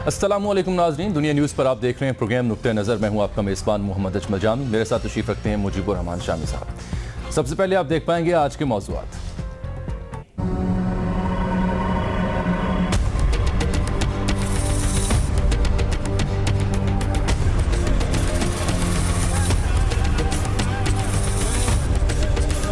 السلام علیکم ناظرین، دنیا نیوز پر آپ دیکھ رہے ہیں پروگرام نقطہ نظر۔ میں ہوں آپ کا میزبان محمد اجمل جامی، میرے ساتھ تشریف رکھتے ہیں مجیب الرحمان شامی صاحب۔ سب سے پہلے آپ دیکھ پائیں گے آج کے موضوعات۔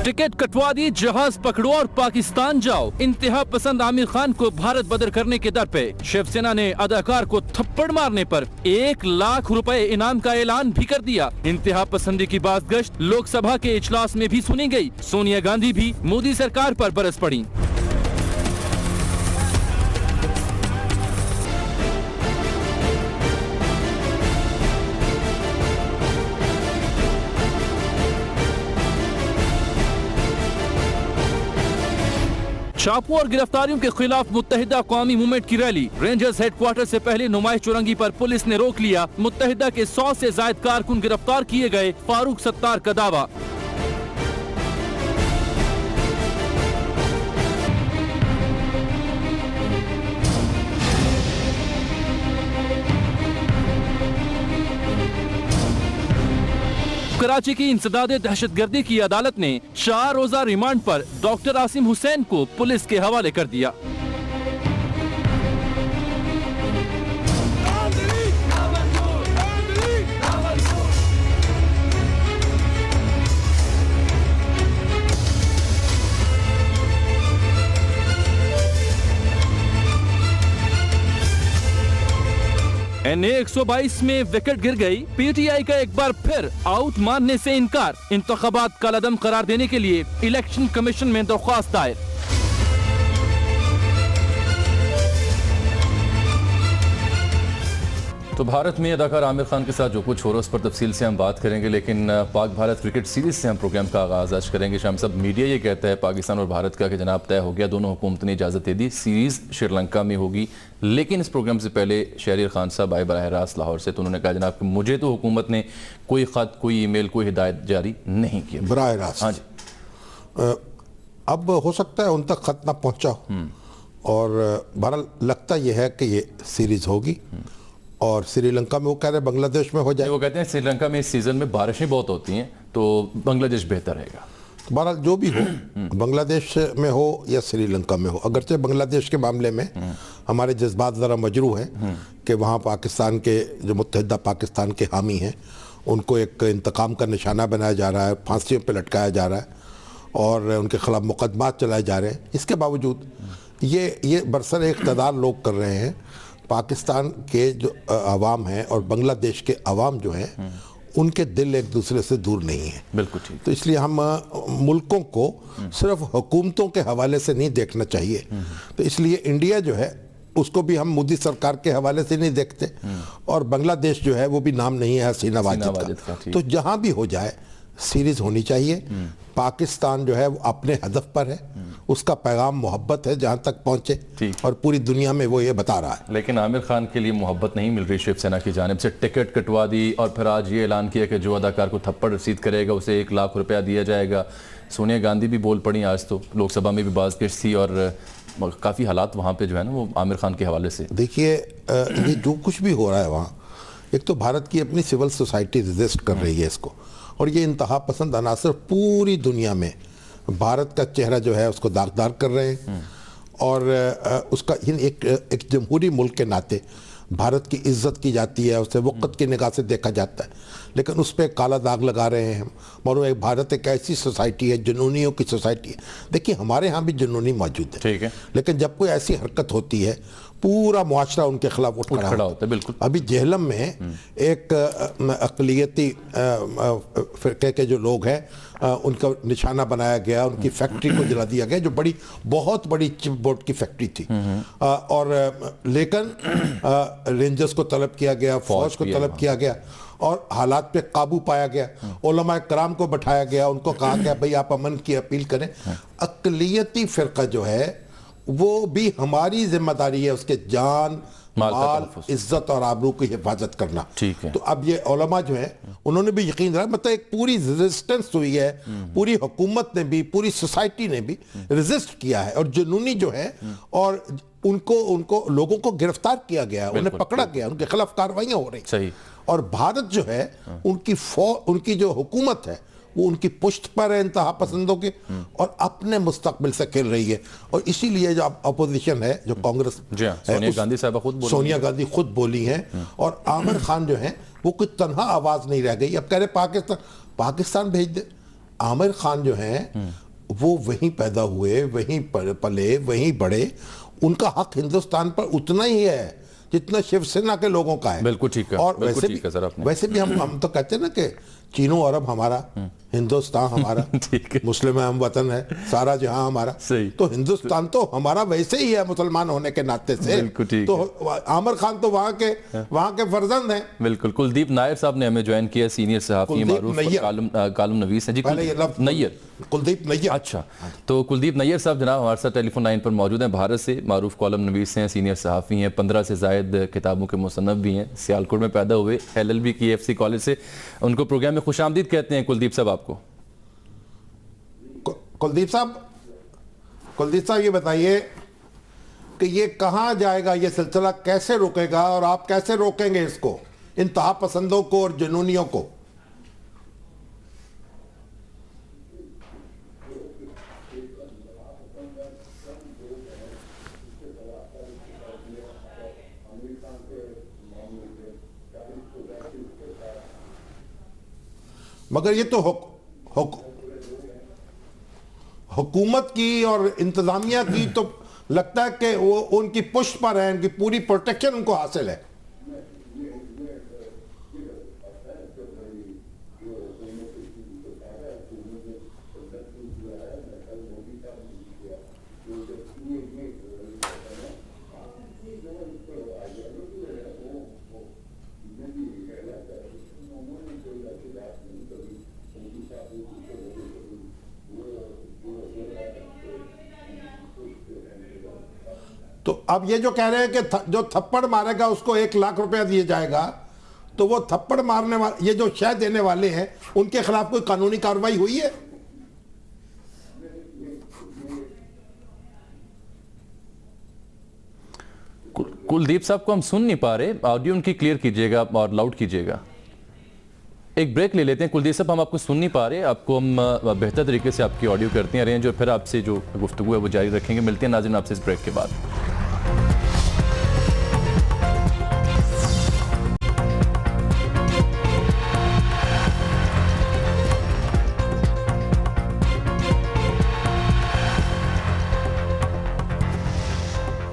ٹکٹ کٹوا دی، جہاز پکڑو اور پاکستان جاؤ۔ انتہا پسند عامر خان کو بھارت بدر کرنے کے در پہ شیو سینا نے اداکار کو تھپڑ مارنے پر 1 لاکھ روپے انعام کا اعلان بھی کر دیا۔ انتہا پسندی کی بازگشت لوک سبھا کے اجلاس میں بھی سنی گئی۔ سونیا گاندھی بھی مودی سرکار پر برس پڑی۔ چھاپوں اور گرفتاریوں کے خلاف متحدہ قومی موومنٹ کی ریلی۔ رینجرز ہیڈ کوارٹر سے پہلے نمائش چورنگی پر پولیس نے روک لیا۔ متحدہ کے 100 سے زائد کارکن گرفتار کیے گئے، فاروق ستار کا دعویٰ۔ کراچی کی انسداد دہشت گردی کی عدالت نے 4 روزہ ریمانڈ پر ڈاکٹر عاصم حسین کو پولیس کے حوالے کر دیا۔ این اے 122 میں وکٹ گر گئی، پی ٹی آئی کا ایک بار پھر آؤٹ ماننے سے انکار۔ انتخابات کالعدم قرار دینے کے لیے الیکشن کمیشن میں درخواست دائر۔ تو بھارت میں اداکار عامر خان کے ساتھ جو کچھ ہو رہا ہے اس پر تفصیل سے ہم بات کریں گے، لیکن پاک بھارت کرکٹ سیریز سے ہم پروگرام کا آغاز آج کریں گے۔ شام صاحب، میڈیا یہ کہتا ہے پاکستان اور بھارت کا کہ جناب طے ہو گیا، دونوں حکومت نے اجازت دے دی، سیریز شری لنکا میں ہوگی۔ لیکن اس پروگرام سے پہلے شہریار خان صاحب آئے براہ راست لاہور سے، تو انہوں نے کہا جناب کہ مجھے تو حکومت نے کوئی خط، کوئی ای میل، کوئی ہدایت جاری نہیں کی براہ راست۔ ہاں جی، اب ہو سکتا ہے ان تک خط نہ پہنچا ہو، اور بہرحال لگتا یہ ہے کہ یہ سیریز ہوگی، اور سری لنکا میں وہ کہہ رہے ہیں بنگلہ دیش میں ہو جائے۔ وہ کہتے ہیں سری لنکا میں اس سیزن میں بارشیں بہت ہوتی ہیں تو بنگلہ دیش بہتر رہے گا۔ بہرحال جو بھی ہو، بنگلہ دیش میں ہو یا سری لنکا میں ہو، اگرچہ بنگلہ دیش کے معاملے میں ہمارے جذبات ذرا مجروح ہیں کہ وہاں پاکستان کے جو متحدہ پاکستان کے حامی ہیں ان کو ایک انتقام کا نشانہ بنایا جا رہا ہے، پھانسیوں پہ لٹکایا جا رہا ہے اور ان کے خلاف مقدمات چلائے جا رہے ہیں۔ اس کے باوجود یہ برسر اقتدار لوگ کر رہے ہیں۔ پاکستان کے جو عوام ہیں اور بنگلہ دیش کے عوام جو ہیں ان کے دل ایک دوسرے سے دور نہیں ہیں۔ بالکل ٹھیک۔ تو اس لیے ہم ملکوں کو صرف حکومتوں کے حوالے سے نہیں دیکھنا چاہیے۔ تو اس لیے انڈیا جو ہے اس کو بھی ہم مودی سرکار کے حوالے سے نہیں دیکھتے، اور بنگلہ دیش جو ہے وہ بھی نام نہیں ہے حسینہ واجد کا۔ تو جہاں بھی ہو جائے سیریز ہونی چاہیے۔ پاکستان جو ہے وہ اپنے ہدف پر ہے، اس کا پیغام محبت ہے جہاں تک پہنچے، اور پوری دنیا میں وہ یہ بتا رہا ہے۔ لیکن عامر خان کے لیے محبت نہیں مل رہی شیو سینا کی جانب سے۔ ٹکٹ کٹوا دی اور پھر آج یہ اعلان کیا کہ جو اداکار کو تھپڑ رسید کرے گا اسے 1 لاکھ روپیہ دیا جائے گا۔ سونیا گاندھی بھی بول پڑی آج، تو لوک سبھا میں بھی باز گشت تھی، اور کافی حالات وہاں پہ جو ہے نا وہ عامر خان کے حوالے سے۔ دیکھیے یہ جو کچھ بھی ہو رہا ہے وہاں، ایک تو بھارت کی اپنی سول سوسائٹی ریزسٹ کر رہی ہے اس کو، اور یہ انتہا پسند عناصر پوری دنیا میں بھارت کا چہرہ جو ہے اس کو داغدار کر رہے ہیں، اور اس کا ایک جمہوری ملک کے ناطے بھارت کی عزت کی جاتی ہے، اسے وقت کی نگاہ سے دیکھا جاتا ہے، لیکن اس پہ کالا داغ لگا رہے ہیں۔ اور بھارت ایک ایسی سوسائٹی ہے، جنونیوں کی سوسائٹی ہے۔ دیکھیے ہمارے ہاں بھی جنونی موجود ہے، ٹھیک ہے، لیکن جب کوئی ایسی حرکت ہوتی ہے پورا معاشرہ ان کے خلاف اٹھ کھڑا ہوتا ہے۔ بالکل۔ ابھی جہلم میں ایک اقلیتی فرقے کے جو لوگ ہیں ان کا نشانہ بنایا گیا، ان کی فیکٹری کو جلا دیا گیا، جو بہت بڑی چپ بورڈ کی فیکٹری تھی، اور لیکن رینجرز کو طلب کیا گیا، فوج کو طلب کیا گیا، اور حالات پہ قابو پایا گیا۔ علماء کرام کو بٹھایا گیا، ان کو کہا گیا بھئی آپ امن کی اپیل کریں۔ اقلیتی فرقہ جو ہے وہ بھی ہماری ذمہ داری ہے اس کے جان، مال، عزت اور آبرو کی حفاظت کرنا۔ تو اب یہ علماء جو ہیں انہوں نے بھی یقین رہا، مطلب ایک پوری ریزسٹنس ہوئی ہے، پوری حکومت نے بھی، پوری سوسائٹی نے بھی ریزسٹ کیا ہے، اور جنونی جو ہے اور ان کو لوگوں کو گرفتار کیا گیا, انہیں پکڑا گیا, ان کے خلاف کارروائیاں ہو رہی. صحیح. اور بھارت جو ہے ان کی جو حکومت ہے وہ ان کی پشت پر ہے انتہا پسندوں کے, اور اپنے مستقبل سے کھیل رہی ہے. اور اسی لیے جو اپوزیشن ہے, جو کانگریس, سونیا گاندھی صاحبہ خود بولی, سونیا گاندھی خود بولی ہیں, اور عامر خان جو ہیں وہ کوئی تنہا آواز نہیں رہ گئی. اب کہہ رہے پاکستان بھیج دے. عامر خان جو ہیں وہ وہیں پیدا ہوئے, وہیں پلے, وہیں بڑے. ان کا حق ہندوستان پر اتنا ہی ہے جتنا شیو سینا کے لوگوں کا ہے. بالکل ٹھیک ہے. اور ویسے بھی ہم تو کہتے ہیں نا کہ چینو عرب ہمارا, ہندوستان ہمارا, مسلم ہم وطن ہے, سارا جہاں ہمارا. تو ہندوستان تو ہمارا ویسے ہی ہے مسلمان ہونے کے ناطے سے. تو عامر خان تو وہاں کے فرزند ہیں. بالکل. کلدیپ نائر صاحب نے ہمیں جوائن کیا, سینئر صحافی معروف کالم نویس ہیں. جی نیر, کلدیپ نیر. اچھا, تو کلدیپ نیر صاحب جناب ہمارے ساتھ ٹیلی فون لائن پر موجود ہیں. بھارت سے معروف کالم نویس ہیں, سینئر صحافی ہیں, 15 سے زائد کتابوں کے مصنف بھی ہیں. سیالکوٹ میں پیدا ہوئے, LLB کی FC کالج سے. ان کو پروگرام میں خوش آمدید کہتے ہیں کلدیپ صاحب آپ کو. کلدیپ صاحب یہ بتائیے کہ یہ کہاں جائے گا, یہ سلسلہ کیسے رکے گا, اور آپ کیسے روکیں گے اس کو, انتہا پسندوں کو اور جنونیوں کو؟ مگر یہ تو حکومت کی اور انتظامیہ کی تو لگتا ہے کہ وہ ان کی پشت پر ہے, ان کی پوری پروٹیکشن ان کو حاصل ہے. تو اب یہ جو کہہ رہے ہیں کہ جو تھپڑ مارے گا اس کو 1 لاکھ روپیہ دیا جائے گا, تو وہ تھپڑ مارنے والے, یہ جو شے دینے والے ہیں, ان کے خلاف کوئی قانونی کارروائی ہوئی ہے؟ کلدیپ صاحب کو ہم سن نہیں پا رہے, آڈیو ان کی کلیئر کیجئے گا اور لاؤڈ کیجئے گا. ایک بریک لے لیتے ہیں. کلدیپ صاحب ہم آپ کو سن نہیں پا رہے, آپ کو ہم بہتر طریقے سے آپ کی آڈیو کرتے ہیں ارینج, اور پھر آپ سے جو گفتگو ہے وہ جاری رکھیں گے. ملتے ہیں ناظرین آپ سے اس بریک کے بعد.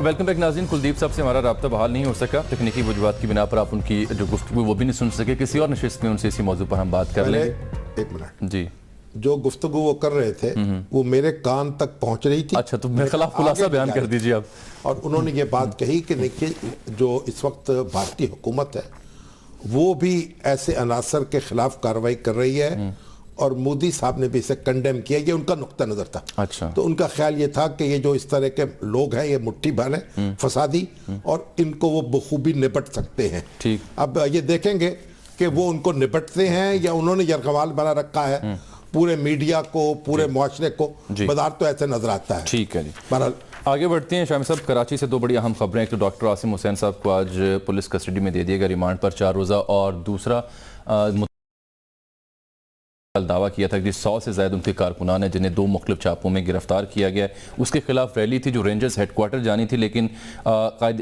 ویلکم بیک ناظرین. کلدیپ صاحب سے ہمارا رابطہ بحال نہیں ہو سکا, تکنیکی وجوہات کی بنا پر آپ ان کی جو گفتگو وہ بھی نہیں سن سکے. کسی اور نشست میں ان سے اسی موضوع پر ہم بات کر لیں گے. ایک منٹ. جی, جو گفتگو وہ کر رہے تھے وہ میرے کان تک پہنچ رہی تھی. اچھا, تو میرے خلاف خلاصہ بیان کر دیجیے آپ. اور انہوں نے یہ بات کہی کہ دیکھیے جو اس وقت بھارتی حکومت ہے وہ بھی ایسے عناصر کے خلاف کارروائی کر رہی ہے, اور مودی صاحب نے بھی اسے کنڈیم کیا. یہ ان کا نقطہ نظر تھا. اچھا, تو ان کا خیال یہ تھا کہ یہ جو اس طرح کے لوگ ہیں یہ مٹھی بھر ہیں فسادی, اور ان کو وہ بخوبی نپٹ سکتے ہیں. ٹھیک. اب یہ دیکھیں گے کہ وہ ان کو نپٹتے ہیں یا انہوں نے یرغمال بنا رکھا ہے پورے میڈیا کو, پورے معاشرے کو. بظاہر تو ایسے نظر آتا ہے. ٹھیک ہے جی, بہرحال آگے بڑھتے ہیں. شامی صاحب, کراچی سے 2 بڑی اہم خبریں. ایک تو ڈاکٹر عاصم حسین صاحب کو آج پولیس کسٹڈی میں دے دیا گیا ریمانڈ پر 4 روزہ, اور دوسرا دعویٰ کیا تھا کہ 100 سے زائد ان کے کارکنان ہیں جنہیں 2 مختلف چھاپوں میں گرفتار کیا گیا ہے. اس کے خلاف ریلی تھی جو رینجرز ہیڈ کوارٹر جانی تھی, لیکن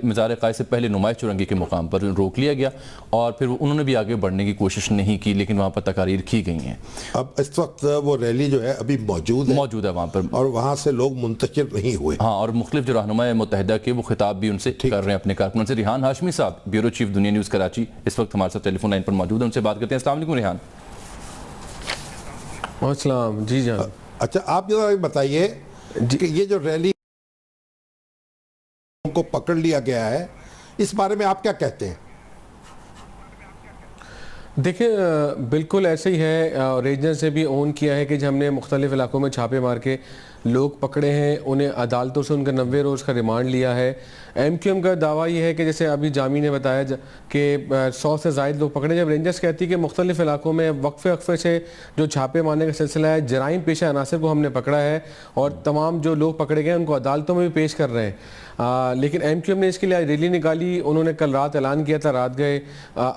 مزار قائد سے پہلے نمائش چورنگی کے مقام پر روک لیا گیا, اور پھر انہوں نے بھی آگے بڑھنے کی کوشش نہیں کی, لیکن وہاں پر تقاریر کی گئی ہیں. اب اس وقت وہ ریلی جو ہے ابھی موجود ہے وہاں پر, اور وہاں سے لوگ منتشر نہیں ہوئے. ہاں, اور مختلف جو رہنماء متحدہ کے وہ خطاب بھی ان سے کر رہے ہیں اپنے کارکنوں سے. ریحان ہاشمی صاحب, بیورو چیف دنیا نیوز کراچی, اس وقت ہمارے ساتھ ٹیلی فون لائن پر موجود ہیں. ان سے بات کرتے ہیں. السلام علیکم ریحان. السلام. جی جان. اچھا, آپ یہ بتائیے کہ یہ جو ریلی کو پکڑ لیا گیا ہے اس بارے میں آپ کیا کہتے ہیں؟ دیکھیں بالکل ایسے ہی ہے. ریجنر سے بھی اون کیا ہے کہ ہم نے مختلف علاقوں میں چھاپے مار کے لوگ پکڑے ہیں, انہیں عدالتوں سے ان کا 90 روز کا ریمانڈ لیا ہے. ایم کیو ایم کا دعویٰ یہ ہے کہ جیسے ابھی جامی نے بتایا کہ 100 سے زائد لوگ پکڑے. جب رینجرز کہتی ہے کہ مختلف علاقوں میں وقفے سے جو چھاپے مارنے کا سلسلہ ہے, جرائم پیشہ عناصر کو ہم نے پکڑا ہے اور تمام جو لوگ پکڑے گئے ان کو عدالتوں میں بھی پیش کر رہے ہیں. لیکن ایم کیو ایم نے اس کے لیے ریلی نکالی. انہوں نے کل رات اعلان کیا تھا, رات گئے.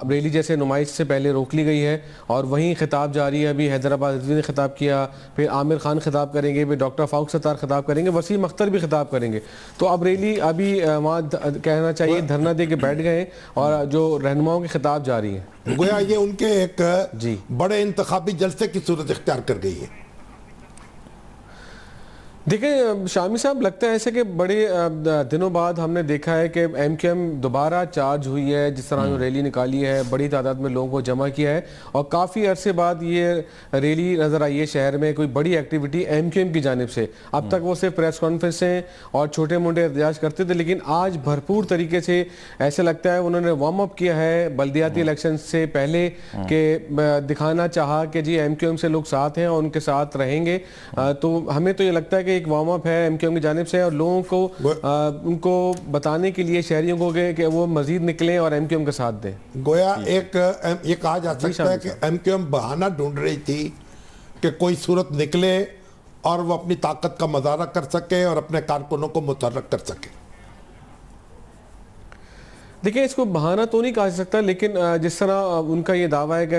ریلی جیسے نمائش سے پہلے روک لی گئی ہے اور وہیں خطاب جاری ہے. ابھی حیدرآباد رضوی نے خطاب کیا, پھر عامر خان خطاب کریں گے, پھر ڈاکٹر فاروق ستار خطاب کریں گے, وسیم اختر بھی خطاب کریں گے. تو اب ریلی ابھی وہاں کہنا چاہیے دھرنا دے کے بیٹھ گئے اور جو رہنماؤں کے خطاب جاری ہیں. گویا یہ ان کے ایک بڑے انتخابی جلسے کی صورت اختیار کر گئی ہے. دیکھیں شامی صاحب, لگتا ہے ایسے کہ بڑے دنوں بعد ہم نے دیکھا ہے کہ ایم کیو ایم دوبارہ چارج ہوئی ہے. جس طرح ریلی نکالی ہے, بڑی تعداد میں لوگوں کو جمع کیا ہے اور کافی عرصے بعد یہ ریلی نظر آئی ہے شہر میں, کوئی بڑی ایکٹیویٹی ایم کیو ایم کی جانب سے. اب تک وہ صرف پریس کانفرنسیں اور چھوٹے موٹے احتجاج کرتے تھے, لیکن آج بھرپور طریقے سے ایسے لگتا ہے انہوں نے وارم اپ کیا ہے بلدیاتی الیکشن سے پہلے, کہ دکھانا چاہا کہ جی ایم کیو ایم سے لوگ ساتھ ہیں اور ان کے ساتھ رہیں گے. تو ہمیں تو یہ لگتا ہے کہ ایک وارم اپ ہے ایم کیو ایم کی جانب سے, اور لوگوں کو ان کو بتانے کے لیے, شہریوں کو کہ وہ مزید نکلیں اور ایم کیو ایم کا ساتھ دیں. گویا ایک یہ کہا جا سکتا ہے کہ ایم کیو ایم بہانہ ڈھونڈ رہی تھی کہ کوئی صورت نکلے اور وہ اپنی طاقت کا مظاہرہ کر سکے اور اپنے کارکنوں کو متحرک کر سکے. دیکھیں اس کو بہانہ تو نہیں کہا جا سکتا, لیکن جس طرح ان کا یہ دعویٰ ہے کہ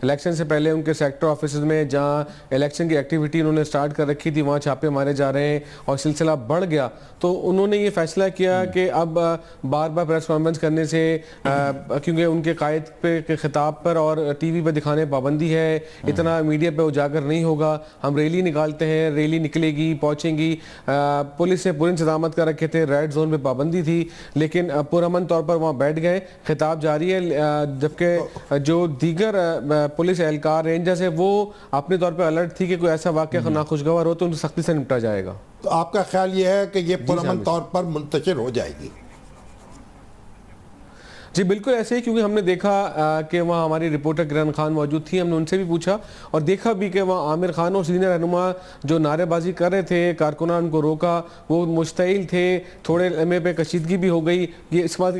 الیکشن سے پہلے ان کے سیکٹر آفیسز میں جہاں الیکشن کی ایکٹیویٹی انہوں نے سٹارٹ کر رکھی تھی وہاں چھاپے مارے جا رہے ہیں اور سلسلہ بڑھ گیا, تو انہوں نے یہ فیصلہ کیا کہ اب بار بار پریس کانفرنس کرنے سے, کیونکہ ان کے قائد کے خطاب پر اور ٹی وی پہ دکھانے پابندی ہے, اتنا میڈیا پہ اجاگر نہیں ہوگا, ہم ریلی نکالتے ہیں, ریلی نکلے گی, پہنچیں گی. پولیس نے پوری انتظامات کر رکھے تھے, ریڈ زون پہ پابندی تھی, لیکن پرامن طور پر وہاں بیٹھ گئے. خطاب جاری ہے, جبکہ جو دیگر پولیس اہلکار رینجرز ہیں وہ اپنے طور پہ الرٹ تھی کہ کوئی ایسا واقعہ ناخوشگوار ہو تو ان سے سختی سے نپٹا جائے گا. تو آپ کا خیال یہ ہے کہ یہ پرامن طور پر منتشر ہو جائے گی؟ جی بالکل ایسے ہی, کیونکہ ہم نے دیکھا کہ وہاں ہماری رپورٹر کرن خان موجود تھی, ہم نے ان سے بھی پوچھا اور دیکھا بھی کہ وہاں عامر خان اور سینئر رہنما جو نعرے بازی کر رہے تھے, کارکنان کو روکا, وہ مشتعل تھے, تھوڑے لمحے پہ کشیدگی بھی ہو گئی. یہ اس بات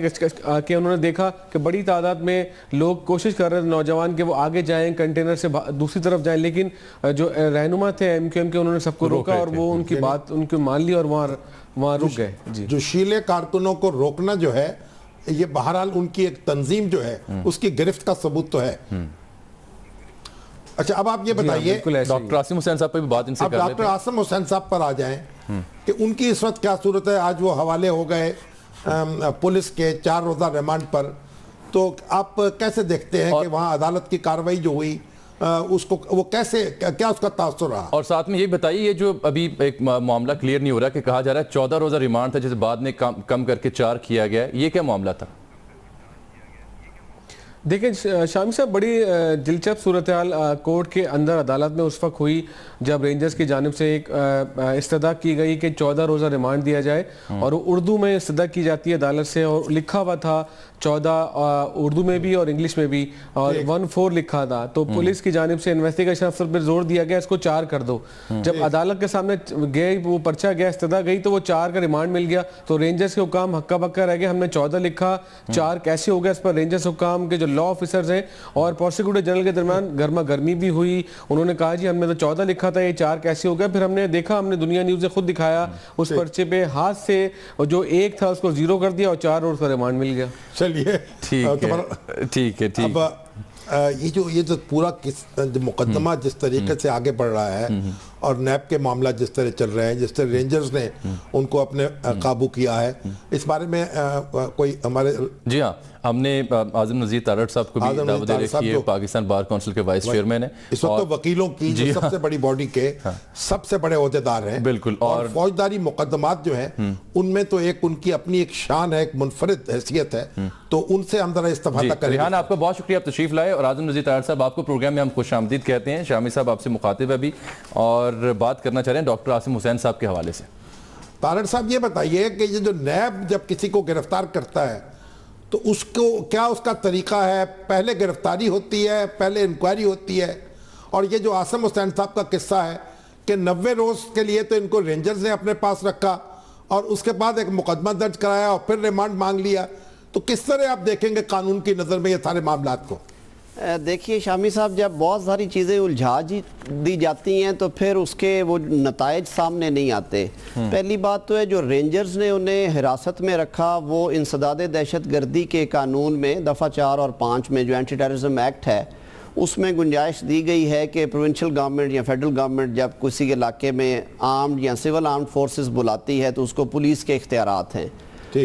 کہ انہوں نے دیکھا کہ بڑی تعداد میں لوگ کوشش کر رہے تھے نوجوان کہ وہ آگے جائیں, کنٹینر سے دوسری طرف جائیں, لیکن جو رہنما تھے ایم کیو ایم کے انہوں نے سب کو روکا اور وہ ان کی بات ان کو مان لی اور وہاں رک گئے. جی جو شیلے کارکنوں کو روکنا جو ہے یہ بہرحال ان کی ایک تنظیم جو ہے اس کی گرفت کا ثبوت تو ہے. اچھا اب آپ یہ بتائیے, ڈاکٹر عاصم حسین صاحب پہ بھی بات ان سے کر لیتے ہیں. ڈاکٹر عاصم حسین صاحب پر آ جائیں کہ ان کی اس وقت کیا صورت ہے. آج وہ حوالے ہو گئے پولیس کے 4 روزہ ریمانڈ پر, تو آپ کیسے دیکھتے ہیں کہ وہاں عدالت کی کارروائی جو ہوئی اس کو وہ کیسے, کیا اس کا تاثر رہا؟ اور ساتھ میں یہ بتائیے, یہ جو ابھی ایک معاملہ کلیئر نہیں ہو رہا کہ کہا جا رہا ہے 14 روزہ ریمانڈ تھا جسے بعد میں کم کر کے 4 کیا گیا, یہ کیا معاملہ تھا؟ دیکھیں شامی صاحب, بڑی دلچسپ صورتحال کورٹ کے اندر عدالت میں اس وقت ہوئی جب رینجرز کی جانب سے ایک استدعا کی گئی کہ 14 روزہ ریمانڈ دیا جائے, اور اردو میں استدعا کی جاتی ہے عدالت سے, اور لکھا ہوا تھا 14 اردو میں بھی اور انگلش میں بھی, اور 14 لکھا تھا. تو پولیس کی جانب سے انویسٹیگیشن افسر پر زور دیا گیا اس کو 4 کر دو. جب عدالت کے سامنے گئے, وہ پرچہ گیا, استدعا گئی, تو وہ 4 کا ریمانڈ مل گیا. تو رینجرز کے حکام ہکا بکا رہ گئے, ہم نے 14 لکھا, 4 کیسے ہو گیا. اس پر رینجرز حکام کے جو لا آفیسرز ہیں اور پروسیکیوٹر جنرل کے درمیان گرما گرمی بھی ہوئی. انہوں نے کہا جی ہم نے تو 14 لکھا تھا, یہ 4 کیسے ہو گیا. پھر ہم نے دیکھا, ہم نے دنیا نیوز سے خود دکھایا, اس پرچے پہ ہاتھ سے جو 1 تھا اس کو 0 کر دیا اور 4 اور اس کا ریمانڈ مل گیا. چلیے ٹھیک ہے. اب یہ جو پورا مقدمہ جس طریقے سے آگے بڑھ رہا ہے اور نیب کے معاملہ جس طرح چل رہے ہیں, جس طرح رینجرز نے ان کو اپنے قابو کیا ہے, اس بارے میں کوئی ہمارے... جی ہاں, ہم نے اعظم نذیر تارڑ صاحب کو بھی دعوت دے رکھی ہے, پاکستان بار کونسل کے وائس چیئرمین ہیں, اس وقت تو وکیلوں کی جو سب سے بڑی باڈی کے سب سے بڑے عہدیدار ہیں. بالکل. اور فوجداری مقدمات جو ہیں ان میں تو ایک ان کی اپنی ایک شان ہے, ایک منفرد حیثیت ہے, تو ان سے ہم ذرا استفادہ کریں. ریحان آپ کا بہت شکریہ, آپ تشریف لائے, اور اعظم نذیر تارڑ صاحب آپ کو پروگرام میں ہم خوش آمدید کہتے ہیں. شامی صاحب آپ سے مخاطب ہے ابھی اور بات کرنا چاہ رہے ہیں ڈاکٹر عاصم حسین صاحب کے حوالے سے. تارڑ صاحب یہ بتائیے کہ یہ جو نیب جب کسی کو گرفتار کرتا ہے تو اس کو کیا اس کا طریقہ ہے, پہلے گرفتاری ہوتی ہے, پہلے انکوائری ہوتی ہے, اور یہ جو عاصم حسین صاحب کا قصہ ہے کہ 90 روز کے لیے تو ان کو رینجرز نے اپنے پاس رکھا اور اس کے بعد ایک مقدمہ درج کرایا اور پھر ریمانڈ مانگ لیا. تو کس طرح آپ دیکھیں گے قانون کی نظر میں یہ سارے معاملات کو؟ دیکھیے شامی صاحب، جب بہت ساری چیزیں الجھا دی جاتی ہیں تو پھر اس کے وہ نتائج سامنے نہیں آتے. پہلی بات تو ہے جو رینجرز نے انہیں حراست میں رکھا وہ انسداد دہشت گردی کے قانون میں دفعہ 4 اور 5 میں جو اینٹی ٹیررزم ایکٹ ہے اس میں گنجائش دی گئی ہے کہ پروونشل گورنمنٹ یا فیڈرل گورنمنٹ جب کسی علاقے میں آرمڈ یا سول آرمڈ فورسز بلاتی ہے تو اس کو پولیس کے اختیارات ہیں.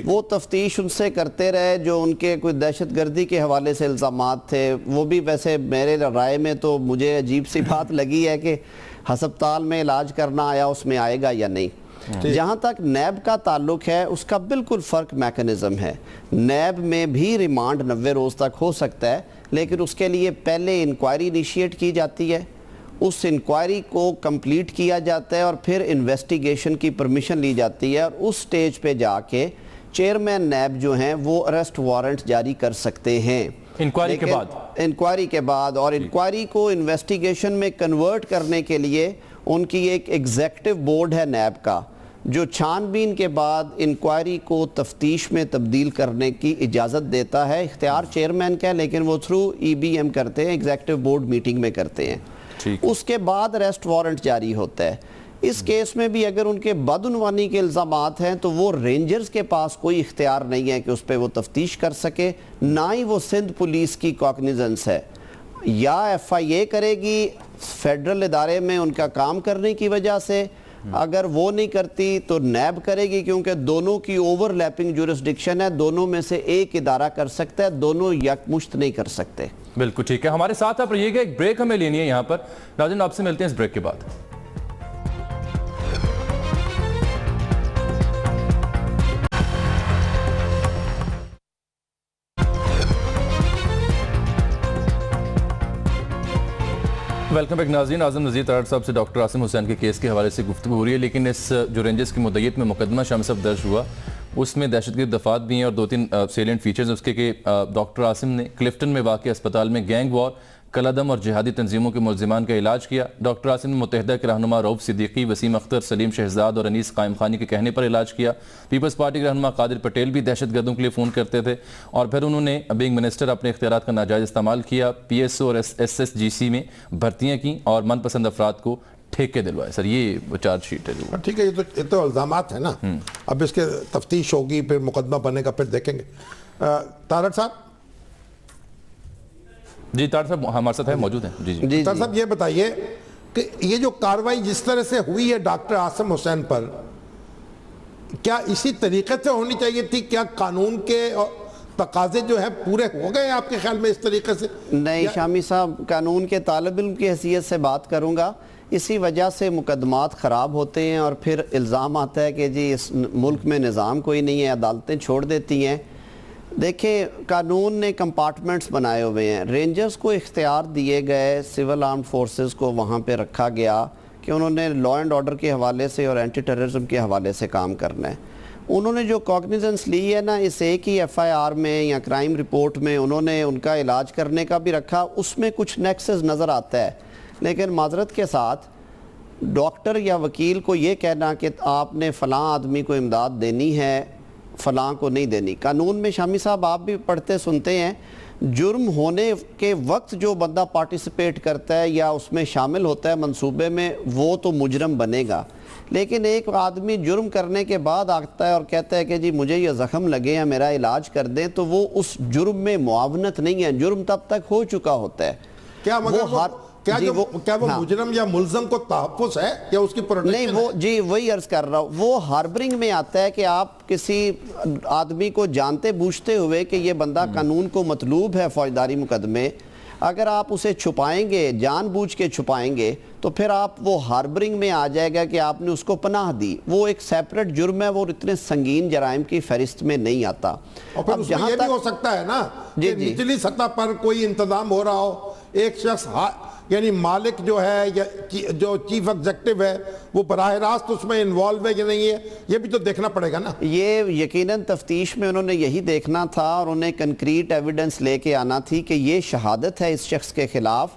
وہ تفتیش ان سے کرتے رہے جو ان کے کوئی دہشت گردی کے حوالے سے الزامات تھے. وہ بھی ویسے میرے رائے میں تو مجھے عجیب سی بات لگی ہے کہ ہسپتال میں علاج کرنا آیا اس میں آئے گا یا نہیں. جہاں تک نیب کا تعلق ہے اس کا بالکل فرق میکنزم ہے. نیب میں بھی ریمانڈ 90 روز تک ہو سکتا ہے لیکن اس کے لیے پہلے انکوائری انیشیٹ کی جاتی ہے. اس انکوائری کو کمپلیٹ کیا جاتا ہے اور پھر انویسٹیگیشن کی پرمیشن لی جاتی ہے اور اس سٹیج پہ جا کے چیئرمین نیب جو ہیں وہ اریسٹ وارنٹ جاری کر سکتے ہیں انکوائری کے بعد. اور انکوائری کو انویسٹیگیشن میں کنورٹ کرنے کے لیے ان کی ایک ایگزیکٹو بورڈ ہے نیب کا جو چھان بین کے بعد انکوائری کو تفتیش میں تبدیل کرنے کی اجازت دیتا ہے. اختیار چیئرمین کا ہے لیکن وہ تھرو EBM کرتے ہیں، ایگزیکٹو بورڈ میٹنگ میں کرتے ہیں. اس کے بعد اریسٹ وارنٹ جاری ہوتا ہے. اس کیس میں بھی اگر ان کے بدعنوانی کے الزامات ہیں تو وہ رینجرز کے پاس کوئی اختیار نہیں ہے کہ اس پہ وہ تفتیش کر سکے، نہ ہی وہ سندھ پولیس کی کوگنیزنس ہے. یا FIA کرے گی فیڈرل ادارے میں ان کا کام کرنے کی وجہ سے، اگر وہ نہیں کرتی تو نیب کرے گی کیونکہ دونوں کی اوور لیپنگ جورسڈکشن ہے. دونوں میں سے ایک ادارہ کر سکتا ہے، دونوں یکمشت نہیں کر سکتے. بالکل ٹھیک ہے. ہمارے ساتھ آپ رہیے گا، ایک بریک ہمیں لینی ہے یہاں پر. ناظرین آپ سے ملتے ہیں اس بریک کے بعد. ویلکم بیک ناظرین. اعظم نذیر تارڑ صاحب سے ڈاکٹر عاصم حسین کے کیس کے حوالے سے گفتگو ہو رہی ہے لیکن اس جو رینجرز کی مدعیت میں مقدمہ شام صاحب درج ہوا اس میں دہشت گرد دفعات بھی ہیں اور 2-3 سیلینٹ فیچرز ہیں اس کے کہ ڈاکٹر عاصم نے کلفٹن میں واقع اسپتال میں گینگ وار، کلعدم اور جہادی تنظیموں کے ملزمان کا علاج کیا. ڈاکٹر عاصم نے متحدہ کے رہنما رؤف صدیقی، وسیم اختر، سلیم شہزاد اور انیس قائم خانی کے کہنے پر علاج کیا. پیپلز پارٹی کے رہنما قادر پٹیل بھی دہشت گردوں کے لیے فون کرتے تھے اور پھر انہوں نے بینگ منسٹر اپنے اختیارات کا ناجائز استعمال کیا. PSO اور SSGC میں بھرتیاں کی اور من پسند افراد کو ٹھیکے دلوائے. سر یہ چارج شیٹ ہے جو ٹھیک ہے. یہ تو الزامات ہیں نا. اب اس کے تفتیش ہوگی، پھر مقدمہ بنے گا، پھر دیکھیں گے. تارڑ صاحب. جی تارڑ صاحب ہمارے ساتھ موجود ہیں. جی تارڑ صاحب یہ بتائیے کہ یہ جو کاروائی جس طرح سے ہوئی ہے ڈاکٹر عاصم حسین پر، کیا اسی طریقے سے ہونی چاہیے تھی؟ کیا قانون کے تقاضے جو ہیں پورے ہو گئے آپ کے خیال میں اس طریقے سے؟ نہیں شامی صاحب، قانون کے طالب علم کی حیثیت سے بات کروں گا. اسی وجہ سے مقدمات خراب ہوتے ہیں اور پھر الزام آتا ہے کہ جی اس ملک میں نظام کوئی نہیں ہے، عدالتیں چھوڑ دیتی ہیں. دیکھیں قانون نے کمپارٹمنٹس بنائے ہوئے ہیں. رینجرز کو اختیار دیے گئے، سول آرمڈ فورسز کو وہاں پہ رکھا گیا کہ انہوں نے لا اینڈ آرڈر کے حوالے سے اور اینٹی ٹیررزم کے حوالے سے کام کرنا ہے. انہوں نے جو کوگنیزنس لی ہے نا اس ایک ہی FIR میں یا کرائم رپورٹ میں انہوں نے ان کا علاج کرنے کا بھی رکھا، اس میں کچھ نیکسز نظر آتا ہے. لیکن معذرت کے ساتھ ڈاکٹر یا وکیل کو یہ کہنا کہ آپ نے فلاں آدمی کو امداد دینی ہے، فلاں کو نہیں دینی. قانون میں شامی صاحب آپ بھی پڑھتے سنتے ہیں جرم ہونے کے وقت جو بندہ پارٹیسپیٹ کرتا ہے یا اس میں شامل ہوتا ہے منصوبے میں وہ تو مجرم بنے گا. لیکن ایک آدمی جرم کرنے کے بعد آتا ہے اور کہتا ہے کہ جی مجھے یہ زخم لگے ہیں میرا علاج کر دیں، تو وہ اس جرم میں معاونت نہیں ہے. جرم تب تک ہو چکا ہوتا ہے. کیا وہ مجرم یا ملزم کو تحفظ ہے یا اس کی پروٹیکشن ہے؟ نہیں، وہ جی وہی عرض کر رہا ہوں، وہ ہاربرنگ میں آتا ہے کہ آپ کسی آدمی کو جانتے بوجھتے ہوئے کہ یہ بندہ قانون کو مطلوب ہے فوجداری مقدمے، اگر آپ اسے چھپائیں گے، جان بوجھ کے چھپائیں گے تو پھر آپ وہ ہاربرنگ میں آ جائے گا کہ آپ نے اس کو پناہ دی. وہ ایک سیپریٹ جرم ہے، وہ اتنے سنگین جرائم کی فہرست میں نہیں آتا. اور پھر اس میں یہ بھی ہو سکتا ہے نا کہ نچلی سطح پر کوئی انتظام ہو رہا ہو، ایک شخص یعنی مالک جو ہے یا جو چیف ایگزیکٹو ہے وہ براہ راست اس میں انوالو ہے یا نہیں ہے، یہ بھی تو دیکھنا پڑے گا نا. یہ یقیناً تفتیش میں انہوں نے یہی دیکھنا تھا اور انہیں کنکریٹ ایویڈنس لے کے آنا تھی کہ یہ شہادت ہے اس شخص کے خلاف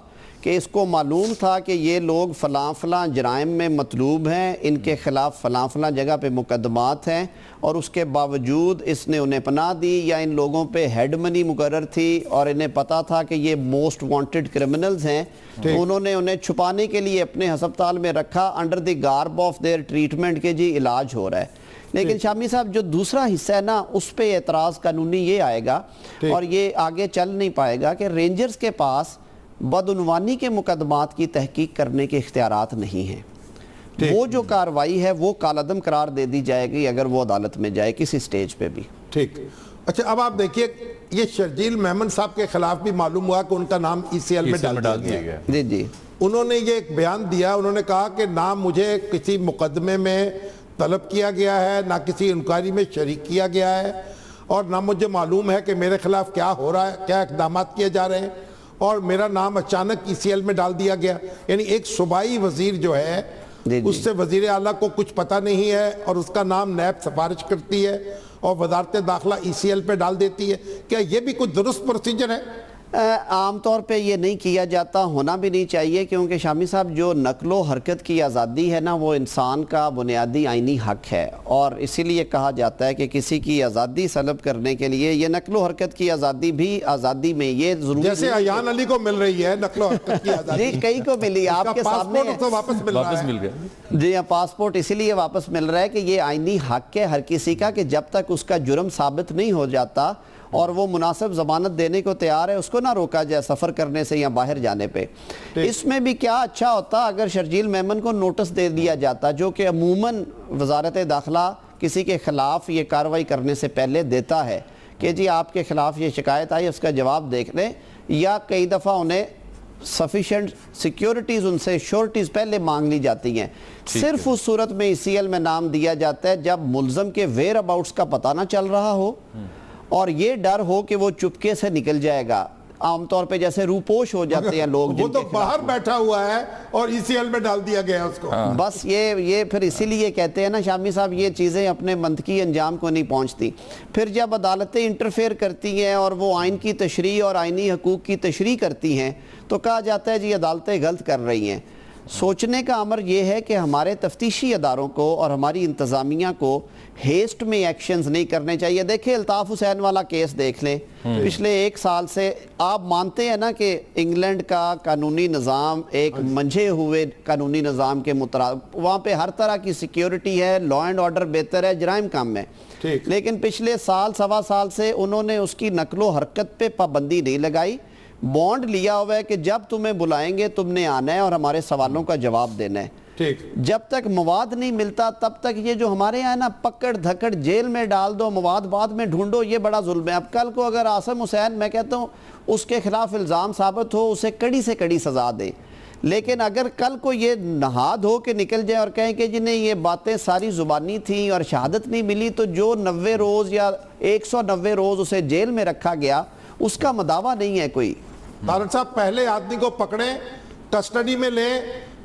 کہ اس کو معلوم تھا کہ یہ لوگ فلاں فلاں جرائم میں مطلوب ہیں، ان کے خلاف فلاں فلاں جگہ پہ مقدمات ہیں، اور اس کے باوجود اس نے انہیں پناہ دی، یا ان لوگوں پہ ہیڈ منی مقرر تھی اور انہیں پتا تھا کہ یہ موسٹ وانٹڈ کرمنلز ہیں، انہوں نے انہیں چھپانے کے لیے اپنے ہسپتال میں رکھا under the garb of their treatment کے جی علاج ہو رہا ہے۔ لیکن شامی صاحب جو دوسرا حصہ ہے نا، اس پہ اعتراض قانونی یہ آئے گا اور یہ آگے چل نہیں پائے گا کہ رینجرز کے پاس بدعنوانی کے مقدمات کی تحقیق کرنے کے اختیارات نہیں ہیں۔ وہ جو کاروائی ہے وہ کالعدم قرار دے دی جائے گی اگر وہ عدالت میں جائے کسی سٹیج پہ بھی۔ ٹھیک، اچھا اب آپ دیکھیے یہ شرجیل میمن صاحب کے خلاف بھی معلوم ہوا کہ ان کا نام ECL میں ڈال دیا گیا۔ جی جی، انہوں نے یہ ایک بیان دیا، انہوں نے کہا کہ نہ مجھے کسی مقدمے میں طلب کیا گیا ہے، نہ کسی انکوائری میں شریک کیا گیا ہے، اور نہ مجھے معلوم ہے کہ میرے خلاف کیا ہو رہا ہے، کیا اقدامات کیے جا رہے ہیں، اور میرا نام اچانک ECL میں ڈال دیا گیا۔ یعنی ایک صوبائی وزیر جو ہے اس سے وزیر اعلیٰ کو کچھ پتہ نہیں ہے، اور اس کا نام نیب سفارش کرتی ہے اور وزارت داخلہ ECL پہ ڈال دیتی ہے۔ کیا یہ بھی کچھ درست پروسیجر ہے؟ عام طور پہ یہ نہیں کیا جاتا، ہونا بھی نہیں چاہیے، کیونکہ شامی صاحب جو نقل و حرکت کی آزادی ہے نا وہ انسان کا بنیادی آئینی حق ہے، اور اسی لیے کہا جاتا ہے کہ کسی کی آزادی سلب کرنے کے لیے یہ نقل و حرکت کی آزادی بھی آزادی میں یہ ضروری جیسے ایان علی کو مل رہی ہے نقل و حرکت کی آزادی، جی کئی کو ملی، آپ کے سامنے پاسپورٹ تو واپس مل رہا ہے۔ مل گیا جی ہاں، پاسپورٹ اسی لیے واپس مل رہا ہے کہ یہ آئینی حق ہے ہر کسی کا، کہ جب تک اس کا جرم ثابت نہیں ہو جاتا اور وہ مناسب ضمانت دینے کو تیار ہے، اس کو نہ روکا جائے سفر کرنے سے یا باہر جانے پہ۔ اس میں بھی کیا اچھا ہوتا اگر شرجیل میمن کو نوٹس دے دیا جاتا، جو کہ عموماً وزارت داخلہ کسی کے خلاف یہ کارروائی کرنے سے پہلے دیتا ہے کہ جی آپ کے خلاف یہ شکایت آئی، اس کا جواب دیکھ لیں، یا کئی دفعہ انہیں سفیشنٹ سیکیورٹیز ان سے شورٹیز پہلے مانگ لی جاتی ہیں۔ صرف اس صورت میں ECL میں نام دیا جاتا ہے جب ملزم کے ویئر اباؤٹس کا پتہ نہ چل رہا ہو اور یہ ڈر ہو کہ وہ چپکے سے نکل جائے گا۔ عام طور پہ جیسے روپوش ہو جاتے ہیں لوگ، وہ تو باہر بیٹھا ہوا ہے اور ECL میں ڈال دیا گیا اس کو۔ بس یہ پھر اسی لیے کہتے ہیں نا شامی صاحب، یہ چیزیں اپنے منطقی انجام کو نہیں پہنچتی۔ پھر جب عدالتیں انٹرفیئر کرتی ہیں اور وہ آئین کی تشریح اور آئینی حقوق کی تشریح کرتی ہیں تو کہا جاتا ہے جی عدالتیں غلط کر رہی ہیں۔ سوچنے کا امر یہ ہے کہ ہمارے تفتیشی اداروں کو اور ہماری انتظامیہ کو ہیسٹ میں ایکشنز نہیں کرنے چاہیے۔ دیکھیں الطاف حسین والا کیس دیکھ لیں، پچھلے 1 سال سے آپ مانتے ہیں نا کہ انگلینڈ کا قانونی نظام ایک منجھے ہوئے قانونی نظام کے مطابق، وہاں پہ ہر طرح کی سیکیورٹی ہے، لا اینڈ آرڈر بہتر ہے، جرائم کم ہے، لیکن پچھلے سوا سال سے انہوں نے اس کی نقل و حرکت پہ پابندی نہیں لگائی۔ بانڈ لیا ہوا ہے کہ جب تمہیں بلائیں گے تم نے آنا ہے اور ہمارے سوالوں کا جواب دینا ہے۔ جب تک مواد نہیں ملتا تب تک یہ جو ہمارے یہاں نا پکڑ دھکڑ جیل میں ڈال دو، مواد بعد میں ڈھونڈو، یہ بڑا ظلم ہے۔ اب کل کو اگر عاصم حسین، میں کہتا ہوں اس کے خلاف الزام ثابت ہو، اسے کڑی سے کڑی سزا دیں، لیکن اگر کل کو یہ نہاد ہو کے نکل جائے اور کہیں کہ جی نہیں یہ باتیں ساری زبانی تھیں اور شہادت نہیں ملی، تو جو 90 روز یا 190 روز اسے جیل میں رکھا گیا اس کا مداوع نہیں ہے کوئی۔ طارق صاحب پہلے آدمی کو پکڑیں، کسٹڈی میں لیں،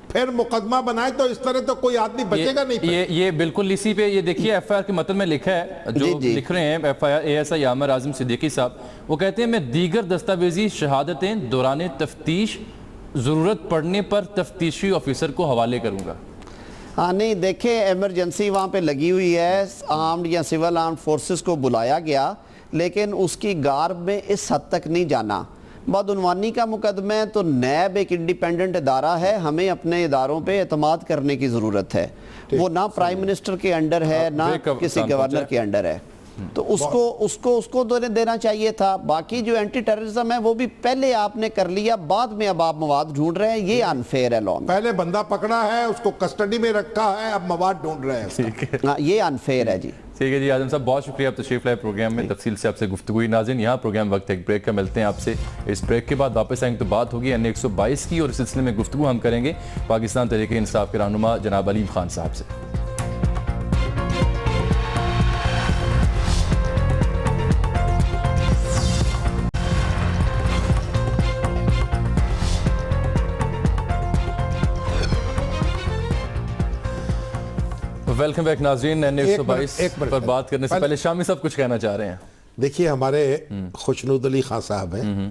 پھر مقدمہ بنائیں، تو اس طرح تو کوئی آدمی بچے گا نہیں۔ یہ بالکل اسی پہ یہ دیکھیے FIR کے متن میں لکھا ہے، جو لکھ رہے ہیں FIR ASI عامر اعظم صدیقی صاحب، وہ کہتے ہیں میں دیگر دستاویزی شہادتیں دوران تفتیش ضرورت پڑنے پر تفتیشی آفیسر کو حوالے کروں گا۔ ہاں نہیں، دیکھیں ایمرجنسی وہاں پہ لگی ہوئی ہے، آرمڈ یا سول آرمڈ فورسز کو بلایا گیا، لیکن اس کی گارب میں اس حد تک نہیں جانا۔ بدعنوانی کا مقدمہ ہے تو نیب ایک انڈیپینڈنٹ ادارہ ہے، ہمیں اپنے اداروں پہ اعتماد کرنے کی ضرورت ہے۔ وہ نہ پرائم منسٹر کے انڈر ہے نہ کسی گورنر کے انڈر ہے، تو اس کو دینا چاہیے تھا۔ باقی جو اینٹی ٹیررزم ہے وہ بھی پہلے آپ نے کر لیا، بعد میں اب آپ مواد ڈھونڈ رہے ہیں، یہ انفیئر ہے لاء میں۔ پہلے بندہ پکڑا ہے، اس کو کسٹڈی میں رکھا ہے، اب مواد ڈھونڈ رہے ہیں، یہ انفیئر ہے جی۔ ٹھیک ہے جی اعظم صاحب، بہت شکریہ آپ تشریف لائے پروگرام میں، تفصیل سے آپ سے گفتگو ہوئی۔ ناظرین یہاں پروگرام وقت ایک بریک کا، ملتے ہیں آپ سے اس بریک کے بعد، واپس آئیں تو بات ہوگی NA 122 کی، اور اس سلسلے میں گفتگو ہم کریں گے پاکستان تحریک انصاف کے رہنما جناب علیم خان صاحب سے۔ ویلکم بیک ناظرین، NA 122 پر بات کرنے سے پہلے شامی صاحب کچھ کہنا چاہ رہے ہیں۔ دیکھیے ہمارے خوشنود علی خان صاحب ہیں،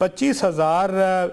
25,000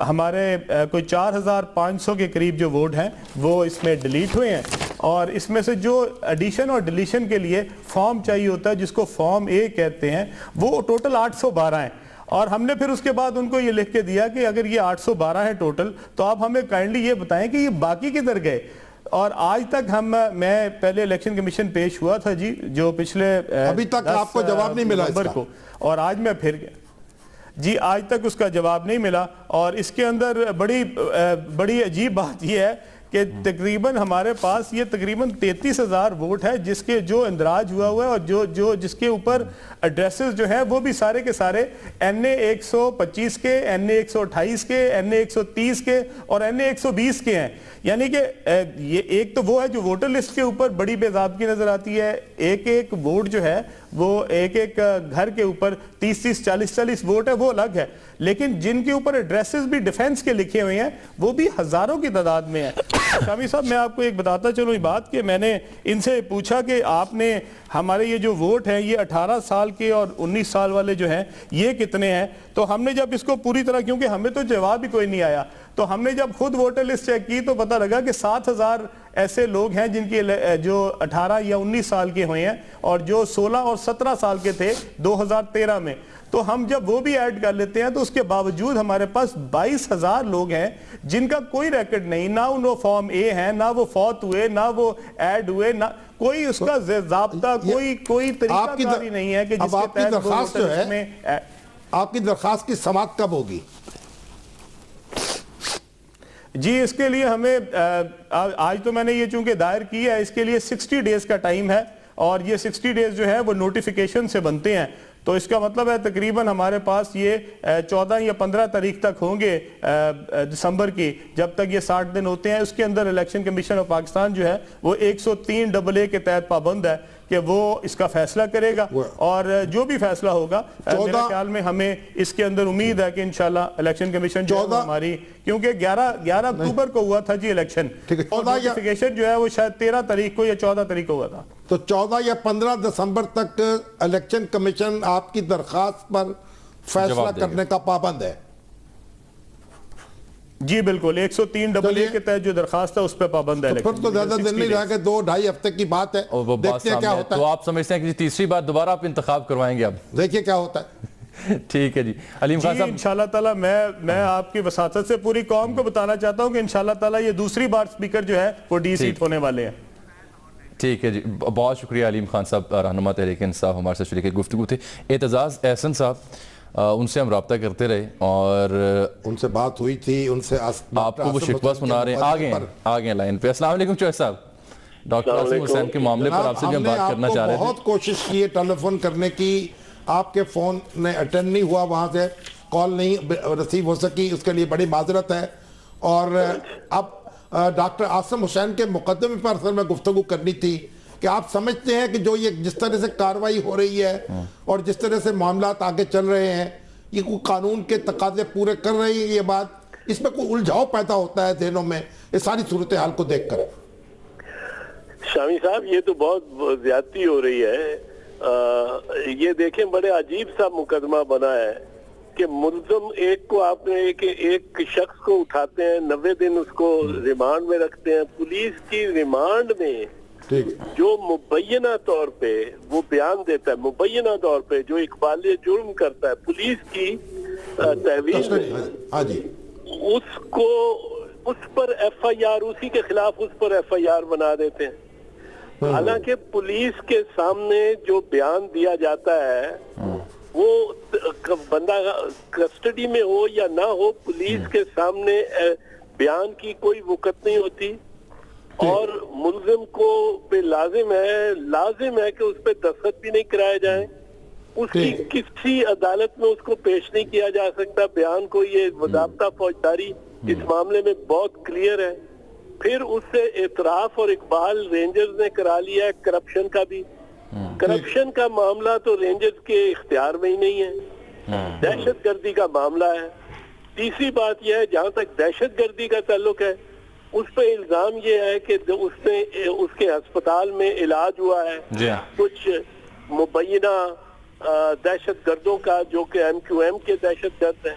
ہمارے کوئی 4500 کے قریب جو ووٹ ہیں وہ اس میں ڈیلیٹ ہوئے ہیں، اور اس میں سے جو ایڈیشن اور ڈیلیشن کے لیے فارم چاہیے ہوتا ہے جس کو فارم اے کہتے ہیں، وہ ٹوٹل 812 ہیں، اور ہم نے پھر اس کے بعد ان کو یہ لکھ کے دیا کہ اگر یہ 812 ہیں ٹوٹل تو آپ ہمیں کائنڈلی یہ بتائیں کہ یہ باقی کدھر گئے. اور آج تک میں پہلے الیکشن کمیشن پیش ہوا تھا جی، جو پچھلے ابھی تک آپ کو جواب نہیں ملا اس کا، اور آج میں پھر گیا جی، آج تک اس کا جواب نہیں ملا. اور اس کے اندر بڑی عجیب بات یہ ہے کہ تقریباً ہمارے پاس یہ تقریباً 33,000 ووٹ ہے جس کے جو اندراج ہوا ہے، اور جس کے اوپر ایڈریسز جو ہیں وہ بھی سارے کے سارے NA 125 کے، NA 128 کے، NA 130 کے اور NA 120 کے ہیں. یعنی کہ یہ ایک تو وہ ہے جو ووٹر لسٹ کے اوپر بڑی بے ضابطگی نظر آتی ہے، ایک ووٹ جو ہے وہ ایک گھر کے اوپر 30 40 ووٹ ہے وہ الگ ہے، لیکن جن کے اوپر ایڈریسز بھی ڈیفنس کے لکھے ہوئے ہیں وہ بھی ہزاروں کی تعداد میں ہیں. شامی صاحب میں آپ کو ایک بتاتا چلوں یہ بات کہ میں نے ان سے پوچھا کہ آپ نے ہمارے یہ جو ووٹ ہیں یہ 18 سال کے اور 19 سال والے جو ہیں یہ کتنے ہیں، تو ہم نے جب اس کو پوری طرح، کیونکہ ہمیں تو جواب ہی کوئی نہیں آیا، تو ہم نے جب خود ووٹر لسٹ چیک کی تو پتہ لگا کہ 7,000 ایسے لوگ ہیں جن کی جو 18 یا 19 سال کے ہوئے ہیں اور جو 16 اور 17 سال کے تھے 2013 میں. تو ہم جب وہ بھی ایڈ کر لیتے ہیں تو اس کے باوجود ہمارے پاس 22,000 لوگ ہیں جن کا کوئی ریکارڈ نہیں، نہ وہ فارم اے ہیں، نہ وہ فوت ہوئے، نہ وہ ایڈ ہوئے، نہ کوئی اس کا ضابطہ، کوئی طریقہ کاری نہیں ہے کہ جس کے تحت درخواست جو ہے آپ کی درخواست کی سماعت کب ہوگی؟ جی اس کے لیے ہمیں آج تو میں نے یہ چونکہ دائر کی ہے، اس کے لیے 60 ڈیز کا ٹائم ہے، اور یہ 60 ڈیز جو ہے وہ نوٹیفیکیشن سے بنتے ہیں. تو اس کا مطلب ہے تقریباً ہمارے پاس یہ 14 یا 15 تاریخ تک ہوں گے دسمبر کی، جب تک یہ 60 دن ہوتے ہیں. اس کے اندر الیکشن کمیشن آف پاکستان جو ہے وہ 103AA کے تحت پابند ہے کہ وہ اس کا فیصلہ کرے گا، اور جو بھی فیصلہ ہوگا میرے خیال میں ہمیں اس کے اندر امید ہے کہ انشاءاللہ الیکشن کمیشن جو ہے ہماری، کیونکہ 11 اکتوبر کو ہوا تھا جی الیکشن، اور نوٹیفیکیشن جو ہے وہ شاید 13 تاریخ کو یا 14 تاریخ کو ہوا تھا. تو 14 یا 15 دسمبر تک الیکشن کمیشن آپ کی درخواست پر فیصلہ کرنے کا پابند ہے؟ جی بالکل، 103AA کے تحت جو درخواست ہے اس پہ پابند ہے. پھر تو زیادہ دن نہیں رہا کہ 2-2.5 ہفتے کی بات ہے، دیکھتے ہیں کیا ہوتا ہے. تو آپ سمجھتے ہیں کہ تیسری بار دوبارہ آپ انتخاب کروائیں گے؟ اب دیکھیے کیا ہوتا ہے. ٹھیک ہے جی علیم خان صاحب، انشاءاللہ تعالیٰ میں آپ کی وساطت سے پوری قوم کو بتانا چاہتا ہوں کہ انشاءاللہ تعالیٰ یہ دوسری بار سپیکر جو ہے وہ ڈی سیٹ ہونے والے ہیں. ٹھیک ہے جی، بہت شکریہ علیم خان صاحب، رہنما تحریک انصاف ہمارے ساتھ شریک گفتگو تھے. اعتزاز احسن صاحب، ان سے ہم رابطہ کرتے رہے اور ان سے بات ہوئی تھی، ان سے آپ کو وہ شکوہ سنا رہے ہیں. آگے ہیں لائن پہ. السلام علیکم چوہے صاحب، ڈاکٹر عاصم حسین کے معاملے پر آپ سے بھی ہم بات کرنا چاہ رہے تھے. بہت کوشش کی ہے ٹیلی فون کرنے کی، آپ کے فون نے اٹینڈ نہیں ہوا، وہاں سے کال نہیں ریسیو ہو سکی، اس کے لیے بڑی معذرت ہے. اور اب ڈاکٹر عاصم حسین کے مقدمے پر اصل میں گفتگو کرنی تھی کہ آپ سمجھتے ہیں کہ جو یہ جس طرح سے کارروائی ہو رہی ہے اور جس طرح سے معاملات آگے چل رہے ہیں، یہ کوئی قانون کے تقاضے پورے کر رہی ہے؟ یہ بات، اس میں کوئی الجھاؤ پیدا ہوتا ہے ذہنوں میں اس ساری صورتحال کو دیکھ کر؟ شامی صاحب یہ تو بہت زیادتی ہو رہی ہے. یہ دیکھیں بڑے عجیب سا مقدمہ بنا ہے کہ ملزم ایک کو آپ نے ایک شخص کو اٹھاتے ہیں، 90 دن اس کو ریمانڈ میں رکھتے ہیں. پولیس کی ریمانڈ میں جو مبینہ طور پہ وہ بیان دیتا ہے، مبینہ طور پہ جو اقبال جرم کرتا ہے پولیس کی تحویل میں، اس کو اس پر ایف آئی آر، اسی کے خلاف اس پر ایف آئی آر بنا دیتے ہیں. حالانکہ پولیس کے سامنے جو بیان دیا جاتا ہے وہ بندہ کسٹڈی میں ہو یا نہ ہو، پولیس کے سامنے بیان کی کوئی وقت نہیں ہوتی، اور ملزم کو پہ لازم ہے کہ اس پہ دستخط بھی نہیں کرائے جائیں. اس کی کسی عدالت میں اس کو پیش نہیں کیا جا سکتا بیان کو. یہ ضابطہ فوجداری اس معاملے میں بہت کلیئر ہے. پھر اس سے اعتراف اور اقبال رینجرز نے کرا لیا ہے کرپشن کا بھی. کرپشن کا معاملہ تو رینجرز کے اختیار میں ہی نہیں ہے، دہشت گردی کا معاملہ ہے. تیسری بات یہ ہے جہاں تک دہشت گردی کا تعلق ہے، اس پہ الزام یہ ہے کہ اس کے ہسپتال میں علاج ہوا ہے کچھ مبینہ دہشت گردوں کا جو کہ ایم کیو ایم کے دہشت گرد ہیں.